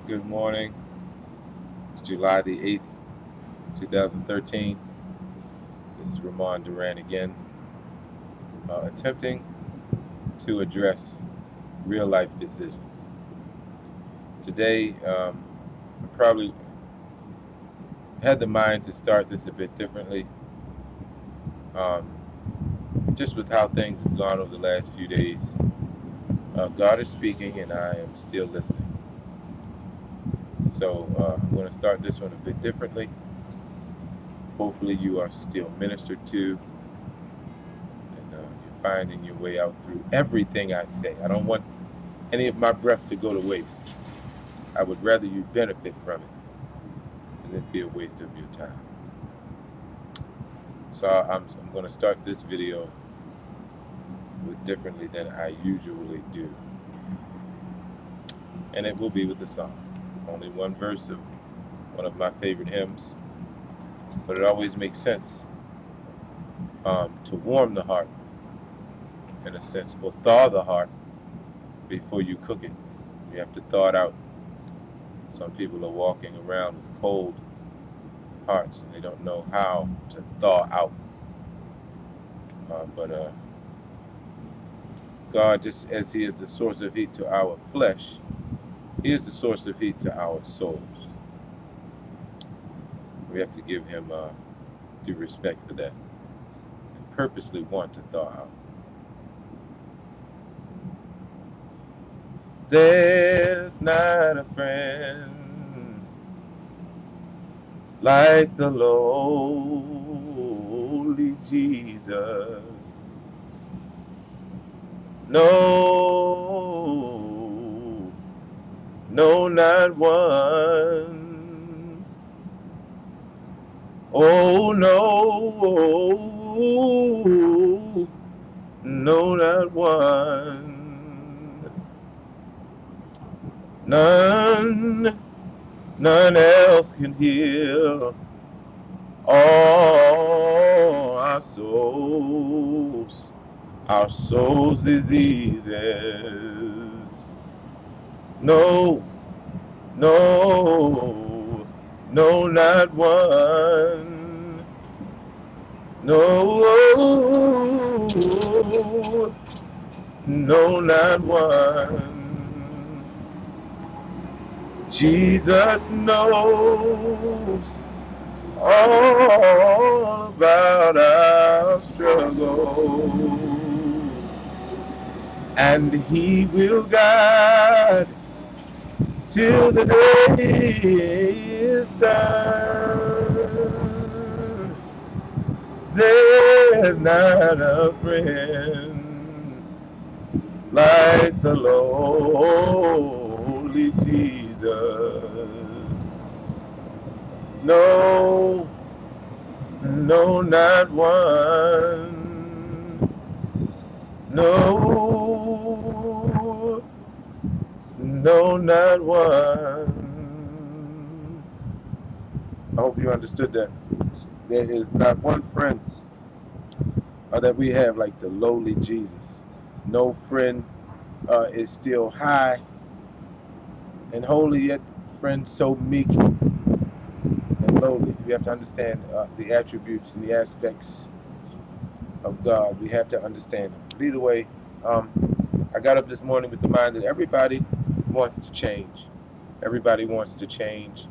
Good morning. It's July the 8th, 2013. This is Ramon Duran again, attempting to address real life decisions. Today, I probably had the mind to start this a bit differently, um, just with how things have gone over the last few days. God is speaking, and I am still listening. So I'm going to start this one a bit differently. Hopefully, you are still ministered to and you're finding your way out through everything I say. I don't want any of my breath to go to waste. I would rather you benefit from it than it be a waste of your time. So I'm going to start this video with differently than I usually do. And it will be with a song. Only one verse of one of my favorite hymns. But it always makes sense to warm the heart, in a sense, or thaw the heart before you cook it. You have to thaw it out. Some people are walking around with cold hearts and they don't know how to thaw out. But God, just as He is the source of heat to our flesh, He is the source of heat to our souls. We have to give Him due respect for that and purposely want to thaw out. There's not a friend like the lowly Jesus. No, no, not one. Oh, no, no, not one. None else can heal all our souls' diseases. No, no, no, not one. No, no, not one. Jesus knows all about our struggles, and He will guide till the day is done. There's not a friend like the lowly Jesus. No, no, not one. No, no, not one. I hope you understood that. There is not one friend that we have like the lowly Jesus. No friend is still high and holy, yet friend so meek and lowly. We have to understand the attributes and the aspects of God. We have to understand them. But either way, I got up this morning with the mind that everybody wants to change. Everybody wants to change.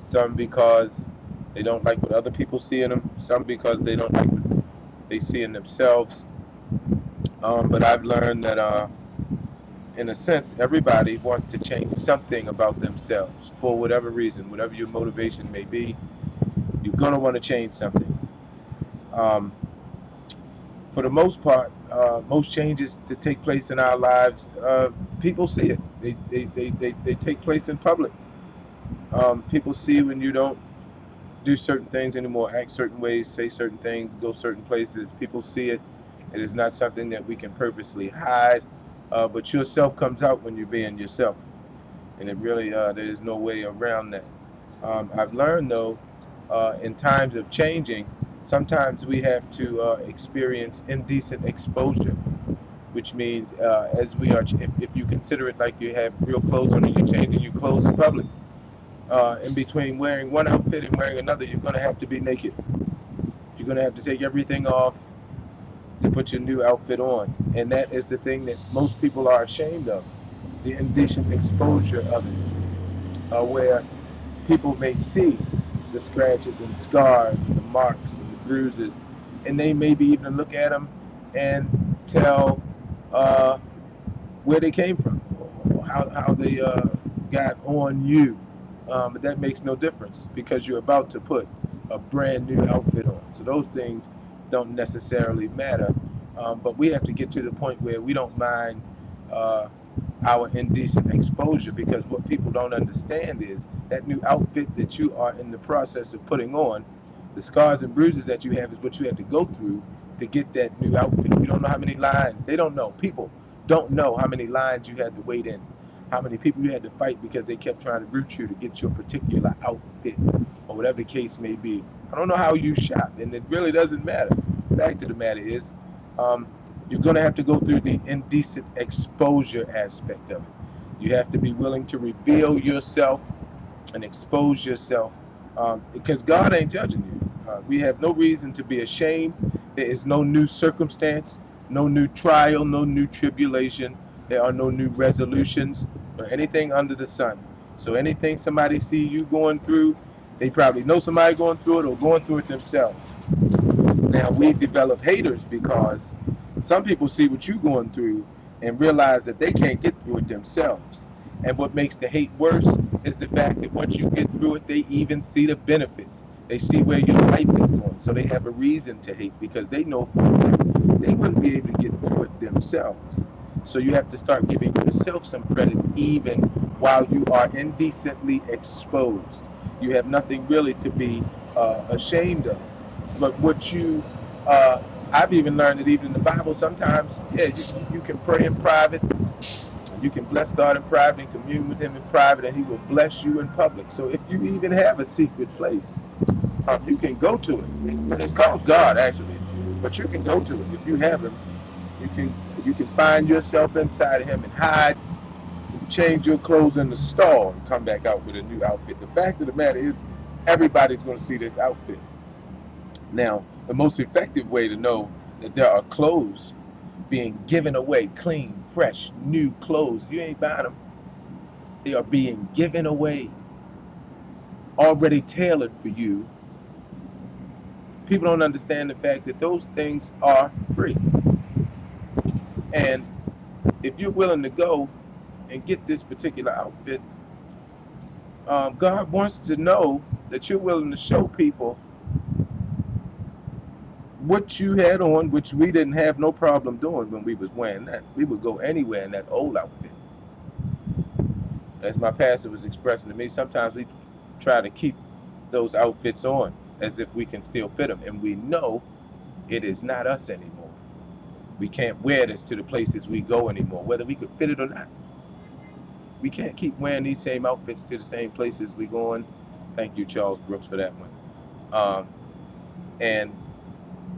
Some because they don't like what other people see in them. Some because they don't like what they see in themselves. But I've learned that, in a sense, everybody wants to change something about themselves for whatever reason, whatever your motivation may be. You're going to want to change something. For the most part, most changes that take place in our lives, people see it. They take place in public. People see when you don't do certain things anymore, act certain ways, say certain things, go certain places. People see it. It is not something that we can purposely hide, but yourself comes out when you're being yourself. And it really, there is no way around that. I've learned, though, in times of changing, sometimes we have to experience indecent exposure. which means as we are, if you consider it like you have real clothes on and you're changing your clothes in public, in between wearing one outfit and wearing another, you're going to have to be naked. You're going to have to take everything off to put your new outfit on. And that is the thing that most people are ashamed of, the indecent exposure of it, where people may see the scratches and scars and the marks and the bruises, and they maybe even look at them and tell where they came from, or how they got on you. But that makes no difference because you're about to put a brand new outfit on. So those things don't necessarily matter. But we have to get to the point where we don't mind our indecent exposure, because what people don't understand is that new outfit that you are in the process of putting on, the scars and bruises that you have is what you have to go through to get that new outfit. You don't know how many lines. They don't know. People don't know how many lines you had to wait in, how many people you had to fight because they kept trying to root you to get your particular outfit or whatever the case may be. I don't know how you shop, and it really doesn't matter. The fact of the matter is, you're going to have to go through the indecent exposure aspect of it. You have to be willing to reveal yourself and expose yourself, because God ain't judging you. We have no reason to be ashamed. There is no new circumstance, no new trial, no new tribulation. There are no new resolutions or anything under the sun. So anything somebody see you going through, they probably know somebody going through it or going through it themselves. Now we develop haters because some people see what you're going through and realize that they can't get through it themselves. And what makes the hate worse is the fact that once you get through it, they even see the benefits. They see where your life is going. So they have a reason to hate because they know for a fact they wouldn't be able to get through it themselves. So you have to start giving yourself some credit even while you are indecently exposed. You have nothing really to be ashamed of. But what you, I've even learned that even in the Bible, sometimes, yeah, you can pray in private, you can bless God in private and commune with Him in private, and He will bless you in public. So if you even have a secret place, you can go to it. It's called God, actually, but you can go to it. If you have Him, you can find yourself inside of Him and hide, change your clothes in the stall, and come back out with a new outfit. The fact of the matter is, everybody's going to see this outfit. Now, the most effective way to know that there are clothes being given away, clean, fresh, new clothes, you ain't buying them. They are being given away, already tailored for you. People don't understand the fact that those things are free. And if you're willing to go and get this particular outfit, God wants to know that you're willing to show people what you had on, which we didn't have no problem doing when we was wearing that. We would go anywhere in that old outfit. As my pastor was expressing to me, sometimes we try to keep those outfits on as if we can still fit them, and we know it is not us anymore. We can't wear this to the places we go anymore, whether we could fit it or not. We can't keep wearing these same outfits to the same places we going. Thank you, Charles Brooks, for that one. And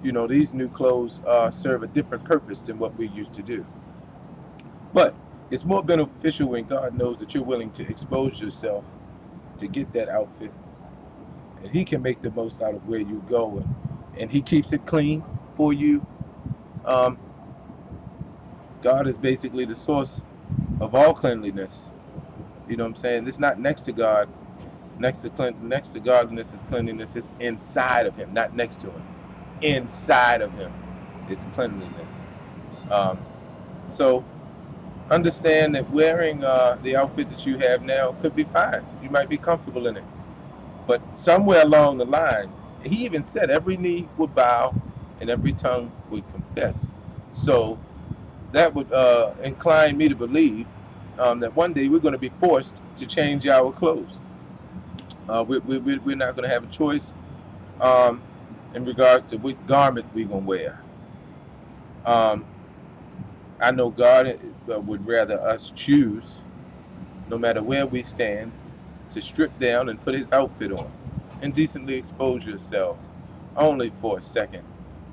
you know, these new clothes serve a different purpose than what we used to do. But it's more beneficial when God knows that you're willing to expose yourself to get that outfit, and He can make the most out of where you go, and He keeps it clean for you. Um, God is basically the source of all cleanliness. You know what I'm saying? It's not next to God. Next to godliness is cleanliness. It's inside of Him, not next to Him. Inside of Him is cleanliness. Um, so understand that wearing the outfit that you have now could be fine. You might be comfortable in it. But somewhere along the line, He even said every knee would bow and every tongue would confess. So that would incline me to believe that one day we're going to be forced to change our clothes. We're not going to have a choice um, in regards to what garment we're going to wear. Um, I know God would rather us choose, no matter where we stand, to strip down and put His outfit on and decently expose yourselves only for a second,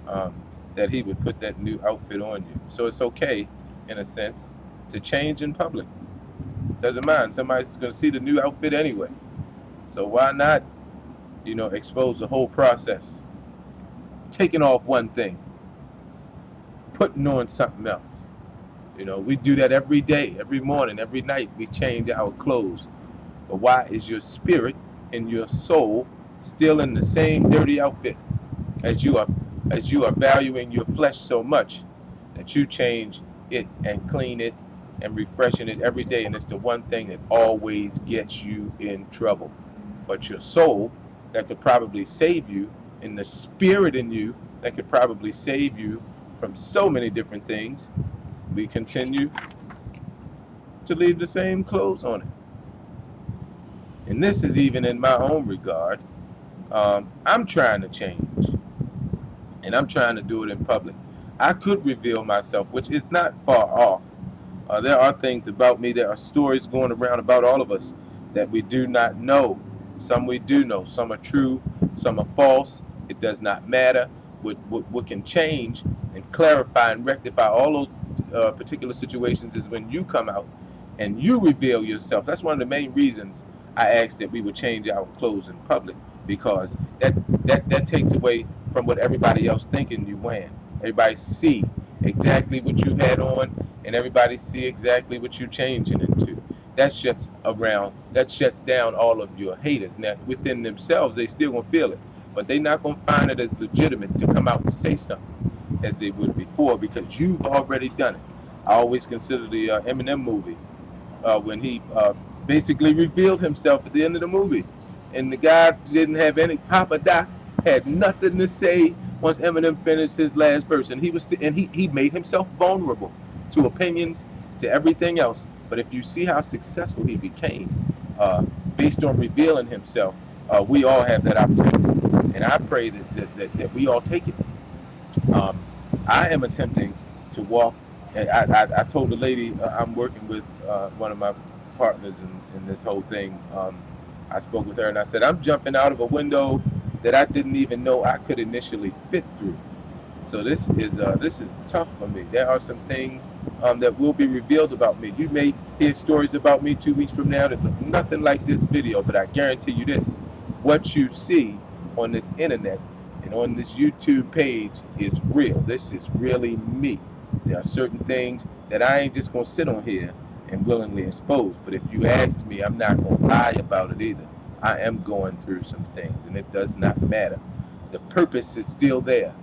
um, that He would put that new outfit on you. So it's okay in a sense, to change in public. Doesn't mind. Somebody's going to see the new outfit anyway. So why not, expose the whole process? Taking off one thing, putting on something else. We do that every day, every morning, every night. We change our clothes. But why is your spirit and your soul still in the same dirty outfit as you are valuing your flesh so much that you change it and clean it and refreshing it every day? And it's the one thing that always gets you in trouble. But your soul that could probably save you, and the spirit in you that could probably save you from so many different things, we continue to leave the same clothes on it. And this is even in my own regard. I'm trying to change, and I'm trying to do it in public. I could reveal myself, which is not far off. There are things about me, there are stories going around about all of us that we do not know. Some we do know, some are true, some are false. It does not matter. What can change and clarify and rectify all those particular situations is when you come out and you reveal yourself. That's one of the main reasons I asked that we would change our clothes in public, because that takes away from what everybody else thinking you wearing. Everybody see exactly what you had on, and everybody see exactly what you changing into. That shuts down all of your haters. Now within themselves, they still gonna feel it, but they not gonna find it as legitimate to come out and say something as they would before, because you've already done it. I always consider the Eminem movie, when he basically revealed himself at the end of the movie, and the guy didn't have any. Papa Doc had nothing to say once Eminem finished his last verse, and he made himself vulnerable to opinions, to everything else. But if you see how successful he became, based on revealing himself, we all have that opportunity, and I pray that we all take it. Um, I am attempting to walk. I told the lady I'm working with, one of my partners in this whole thing. I spoke with her and I said, I'm jumping out of a window that I didn't even know I could initially fit through. So this is tough for me. There are some things that will be revealed about me. You may hear stories about me 2 weeks from now that look nothing like this video, but I guarantee you this: what you see on this internet and on this YouTube page is real. This is really me. There are certain things that I ain't just gonna sit on here and willingly expose. But if you ask me, I'm not gonna lie about it either. I am going through some things, and it does not matter. The purpose is still there.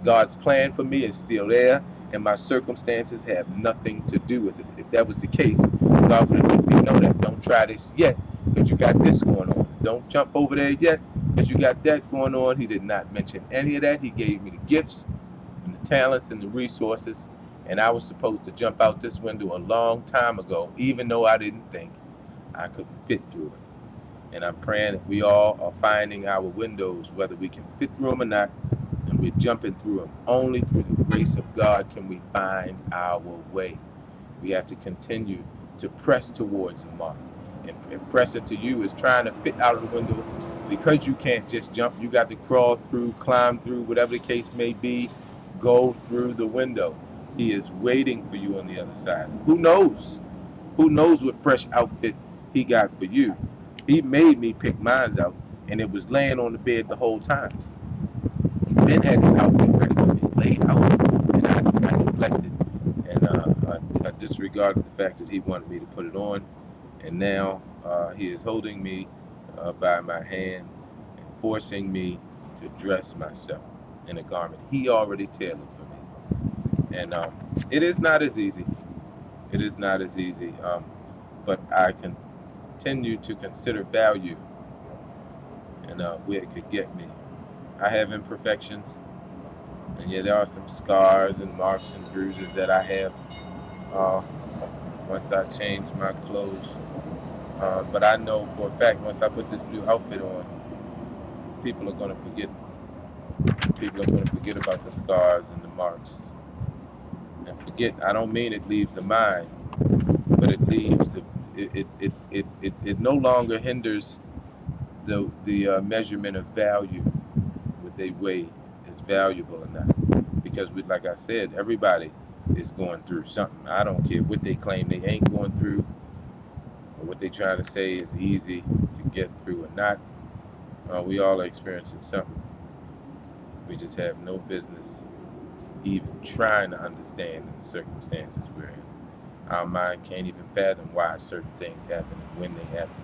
God's plan for me is still there, and my circumstances have nothing to do with it. If that was the case, God would have let me know that don't try this yet, because you got this going on. Don't jump over there yet, because you got that going on. He did not mention any of that. He gave me the gifts and the talents and the resources, and I was supposed to jump out this window a long time ago, even though I didn't think I could fit through it. And I'm praying that we all are finding our windows, whether we can fit through them or not, and we're jumping through them. Only through the grace of God can we find our way. We have to continue to press towards the mark. And pressing to you is trying to fit out of the window, because you can't just jump. You got to crawl through, climb through, whatever the case may be, go through the window. He is waiting for you on the other side. Who knows? Who knows what fresh outfit he got for you? He made me pick mine out, and it was laying on the bed the whole time. Ben had his outfit ready for me, laid out, and I neglected, and I disregarded the fact that he wanted me to put it on, and now he is holding me by my hand and forcing me to dress myself in a garment he already tailored for me. And it is not as easy. It is not as easy, but I continue to consider value and where it could get me. I have imperfections, and yeah, there are some scars and marks and bruises that I have uh, once I change my clothes. But I know for a fact, once I put this new outfit on, people are going to forget. People are going to forget about the scars and the marks. And forget, I don't mean it leaves the mind, but it leaves it no longer hinders the measurement of value, what they weigh is valuable or not. Because like I said, everybody is going through something. I don't care what they claim they ain't going through, or what they trying to say is easy to get through or not. We all are experiencing something. We just have no business even trying to understand the circumstances we're in. Our mind can't even fathom why certain things happen and when they happen.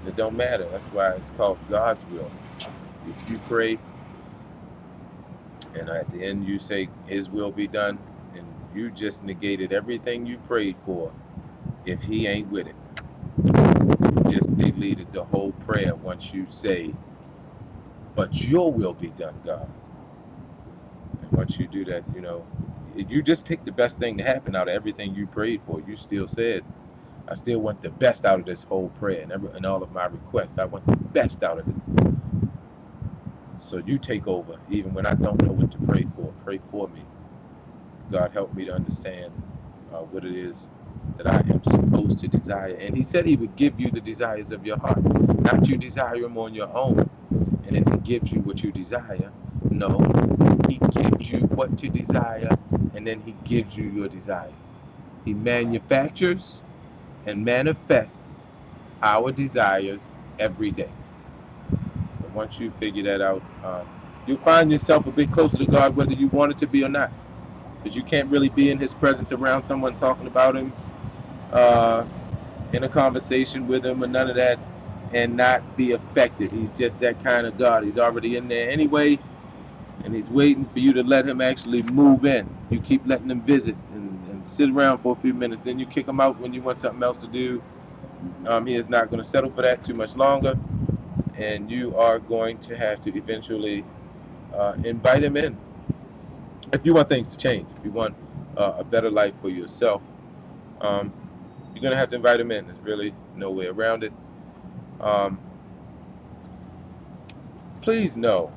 It don't matter. That's why it's called God's will. If you pray and at the end you say His will be done, and you just negated everything you prayed for if He ain't with it. You just deleted the whole prayer once you say, but your will be done, God. And once you do that, you just picked the best thing to happen out of everything you prayed for. You still said, I still want the best out of this whole prayer and all of my requests. I want the best out of it. So you take over, even when I don't know what to pray for. Pray for me. God, help me to understand what it is that I am supposed to desire. And He said He would give you the desires of your heart, not you desire them on your own, and then He gives you what you desire. No, He gives you what to desire, and then He gives you your desires. He manufactures and manifests our desires every day. So once you figure that out, you'll find yourself a bit closer to God, whether you want it to be or not. Because you can't really be in His presence around someone talking about Him, in a conversation with Him or none of that, and not be affected. He's just that kind of God. He's already in there anyway, and He's waiting for you to let Him actually move in. You keep letting Him visit and sit around for a few minutes, then you kick Him out when you want something else to do. He is not going to settle for that too much longer, and you are going to have to eventually invite Him in. If you want things to change, if you want a better life for yourself, you're going to have to invite Him in. There's really no way around it. Please know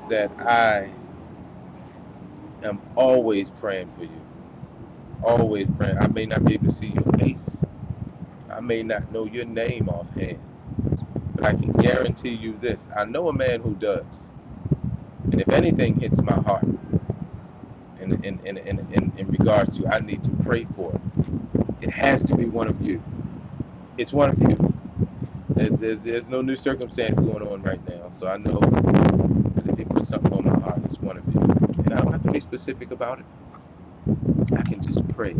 that I am always praying for you. Always praying. I may not be able to see your face. I may not know your name offhand. But I can guarantee you this. I know a man who does. And if anything hits my heart in regards to I need to pray for it has to be one of you. It's one of you. There's no new circumstance going on right now. So I know that if He puts something on my heart, it's one of you. And I don't have to be specific about it. I can just pray.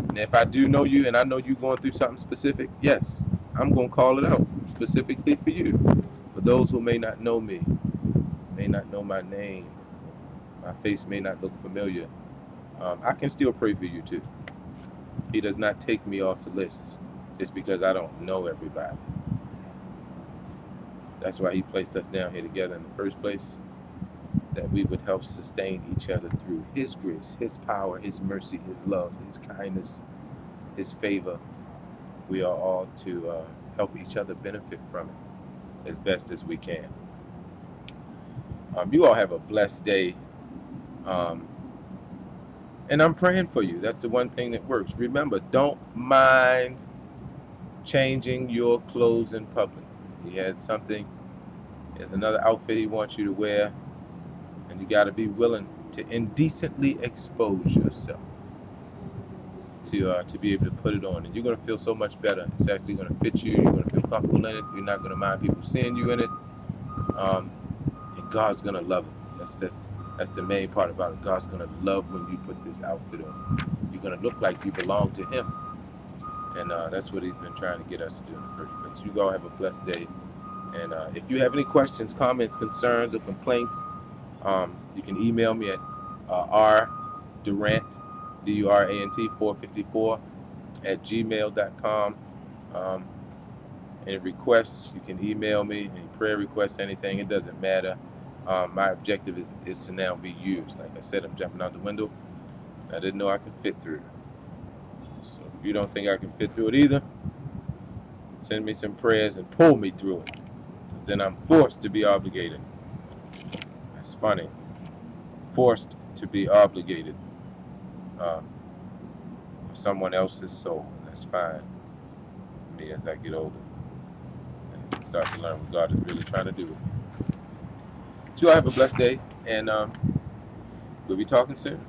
And if I do know you and I know you're going through something specific, yes, I'm going to call it out specifically for you. For those who may not know me, may not know my name, my face may not look familiar, I can still pray for you too. He does not take me off the list just because I don't know everybody. That's why He placed us down here together in the first place, that we would help sustain each other through His grace, His power, His mercy, His love, His kindness, His favor. We are all to help each other benefit from it as best as we can. You all have a blessed day. And I'm praying for you. That's the one thing that works. Remember, don't mind changing your clothes in public. He has another outfit He wants you to wear, and you got to be willing to indecently expose yourself to be able to put it on, and you're going to feel so much better. It's actually going to fit you. You're going to feel comfortable in it. You're not going to mind people seeing you in it, and God's going to love it. That's the main part about it. God's going to love when you put this outfit on. You're going to look like you belong to Him, and that's what He's been trying to get us to do in the first place. You all have a blessed day, and if you have any questions, comments, concerns, or complaints, you can email me at rdurant, DURANT 454 at gmail.com. Any requests, you can email me. Any prayer requests, anything, it doesn't matter. My objective is to now be used. Like I said, I'm jumping out the window. I didn't know I could fit through. So if you don't think I can fit through it either, send me some prayers and pull me through it. Then I'm forced to be obligated. That's funny. Forced to be obligated for someone else's soul. That's fine for me as I get older and start to learn what God is really trying to do with me. So you all have a blessed day, and We'll be talking soon.